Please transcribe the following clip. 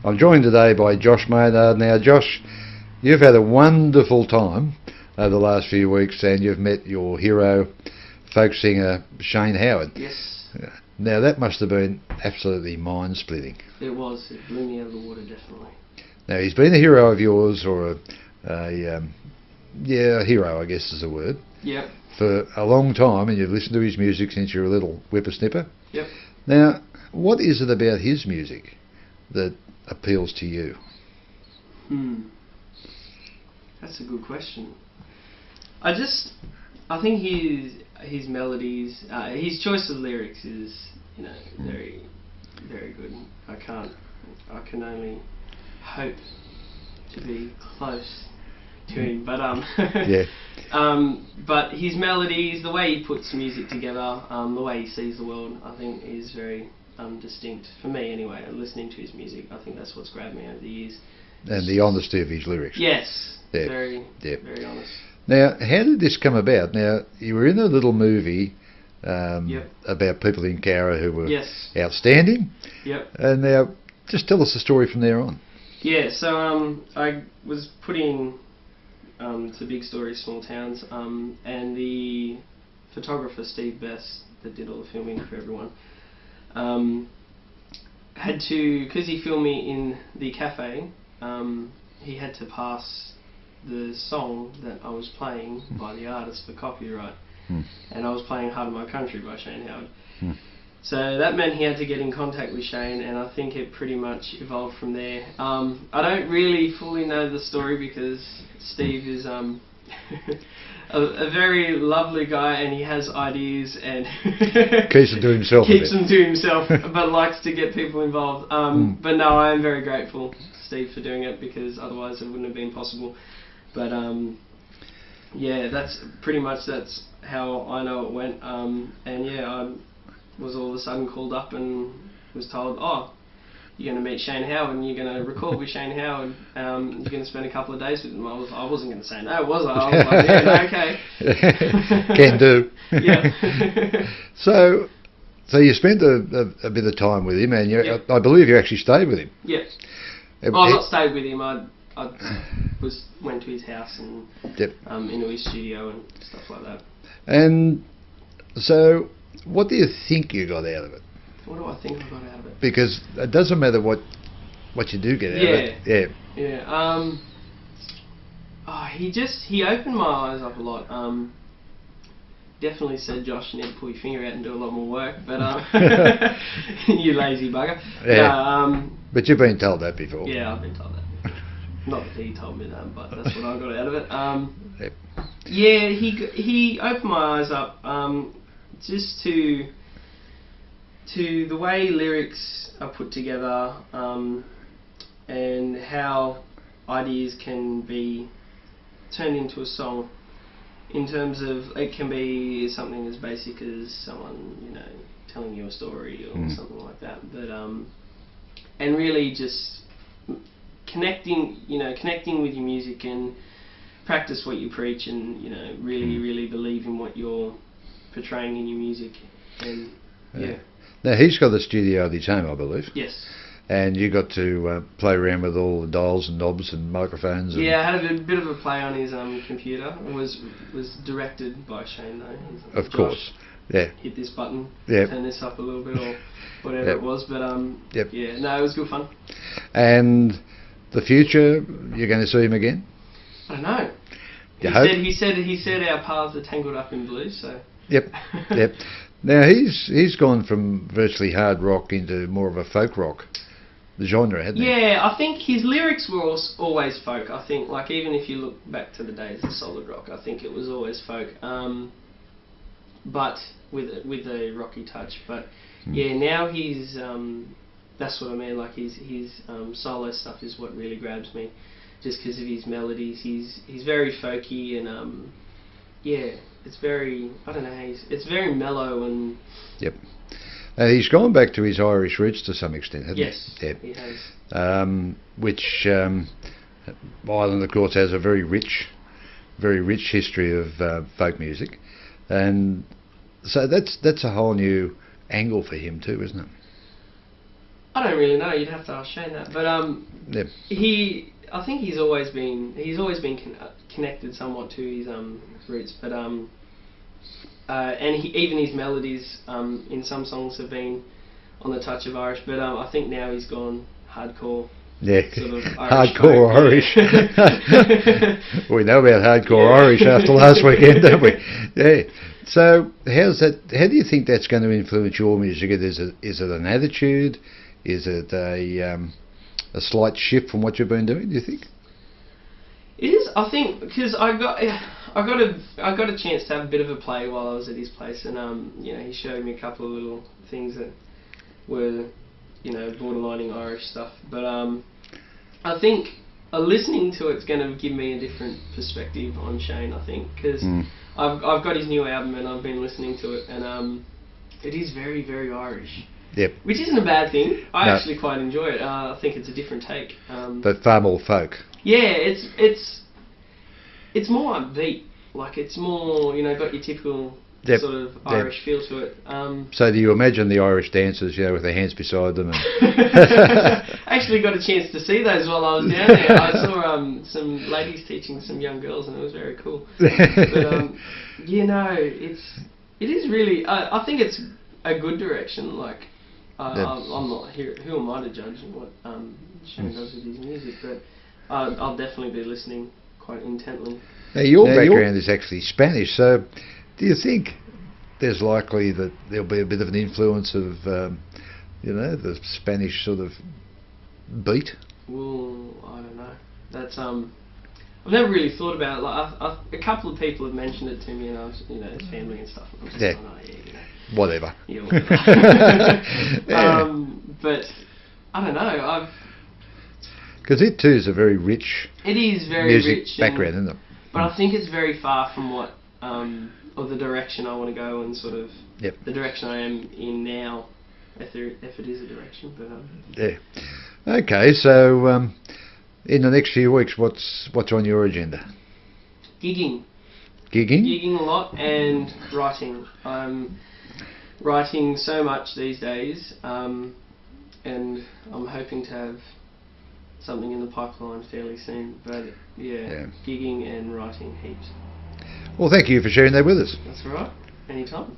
I'm joined today by Josh Maynard. Now, Josh, you've had a wonderful time over the last few weeks, and you've met your hero, folk singer Shane Howard. Yes. Now, that must have been absolutely mind-splitting. It was. It blew me out of the water, definitely. Now, he's been a hero of yours, or a hero, I guess is the word. Yep. For a long time, and you've listened to his music since you were a little whippersnipper. Yep. Now, what is it about his music that appeals to you? That's a good question. I think his melodies, his choice of lyrics is, very, very good. I can only hope to be close to him, but yeah. But his melodies, the way he puts music together, the way he sees the world, I think is very distinct for me anyway. Listening to his music, I think that's what's grabbed me over the years. And the honesty of his lyrics. Yes, yeah. Very honest. Now, how did this come about? Now, you were in a little movie about people in Cowra who were outstanding. Yep. And now, just tell us the story from there on. Yeah, so I was putting to Big Stories, Small Towns, and the photographer Steve Best, that did all the filming for everyone, had to, because he filmed me in the cafe, he had to pass the song that I was playing by the artist for copyright, and I was playing Heart of My Country by Shane Howard. So that meant he had to get in contact with Shane, and I think it pretty much evolved from there. I don't really fully know the story because Steve is a very lovely guy, and he has ideas and keeps them to himself. Keeps them to himself, but likes to get people involved. But no, I am very grateful to Steve for doing it, because otherwise it wouldn't have been possible. But yeah, that's pretty much how I know it went. And yeah, I was all of a sudden called up and was told, oh, you're going to meet Shane Howard and you're going to record with Shane Howard. You're going to spend a couple of days with him. I wasn't going to say no, was I? I was like, yeah, no, okay. Can do. Yeah. So you spent a bit of time with him, and I believe you actually stayed with him. Yep. I not stayed with him. I went to his house and into his studio and stuff like that. And so, what do you think you got out of it? What do I think I got out of it? Because it doesn't matter what you do get out of it. Yeah. He opened my eyes up a lot. Definitely said, Josh, you need to pull your finger out and do a lot more work, but you lazy bugger. Yeah. But you've been told that before. Yeah, I've been told that. Not that he told me that, but that's what I got out of it. Yeah, he opened my eyes up just to the way lyrics are put together, and how ideas can be turned into a song. In terms of, it can be something as basic as someone, telling you a story or something like that. But and really just connecting with your music, and practice what you preach, and really believe in what you're portraying in your music. And now, he's got the studio at his home, I believe. Yes. And you got to play around with all the dials and knobs and microphones. Yeah, I had a bit of a play on his computer. It was directed by Shane, though. Of course. Yeah. Hit this button, turn this up a little bit, or whatever it was. But yeah, no, it was good fun. And the future, you're going to see him again? I don't know. He said our paths are tangled up in blue. So. Yep. Now he's gone from virtually hard rock into more of a folk rock, the genre, hasn't he? Yeah, I think his lyrics were always folk. I think, like, even if you look back to the days of solid rock, I think it was always folk. But with a rocky touch. But yeah, now he's that's what I mean. Like his solo stuff is what really grabs me, just because of his melodies. He's very folky, and it's very, I don't know, it's very mellow and... Yep. He's gone back to his Irish roots to some extent, hasn't he? Yes, he has. Which Ireland, of course, has a very rich history of folk music, and so that's a whole new angle for him too, isn't it? I don't really know. You'd have to ask Shane that. But Yep. I think he's always been connected somewhat to his roots. But and even his melodies in some songs have been on the touch of Irish. But I think now he's gone hardcore. Yeah, Sort of Irish hardcore folk, Irish. yeah. We know about hardcore Yeah. Irish after last weekend, don't we? Yeah. So how do you think that's going to influence your music? Is it an attitude? Is it a slight shift from what you've been doing? Do you think? It is. I think because I got a chance to have a bit of a play while I was at his place, and he showed me a couple of little things that were borderlining Irish stuff. But I think listening to it's going to give me a different perspective on Shane. I think because I've got his new album and I've been listening to it, and it is very, very Irish. Yep. Which isn't a bad thing. I No. actually quite enjoy it. I think it's a different take. But far more folk. Yeah, it's more upbeat. Like it's more, got your typical Yep. sort of Yep. Irish feel to it. So do you imagine the Irish dancers, with their hands beside them? And I actually got a chance to see those while I was down there. I saw some ladies teaching some young girls, and it was very cool. But it is really. I think it's a good direction. Like I'm not here. Who am I to judge what Shane does with his music? But I'll definitely be listening quite intently. Now your background is actually Spanish, so do you think there's likely that there'll be a bit of an influence of, the Spanish sort of beat? Well, I don't know. That's I've never really thought about it. Like a couple of people have mentioned it to me, and I was, his family and stuff. And I'm just Yeah. going, oh, yeah, Whatever. Yeah, whatever. Yeah. But I don't know. Because it too is a very rich It is very music rich background, isn't it? But I think it's very far from what or the direction I want to go, and sort of the direction I am in now, if it is a direction. But Yeah. Okay, so in the next few weeks, what's on your agenda? Gigging Gigging? a lot, and writing. I'm writing so much these days, and I'm hoping to have something in the pipeline fairly soon. But gigging and writing heaps. Well, thank you for sharing that with us. That's all right. Anytime.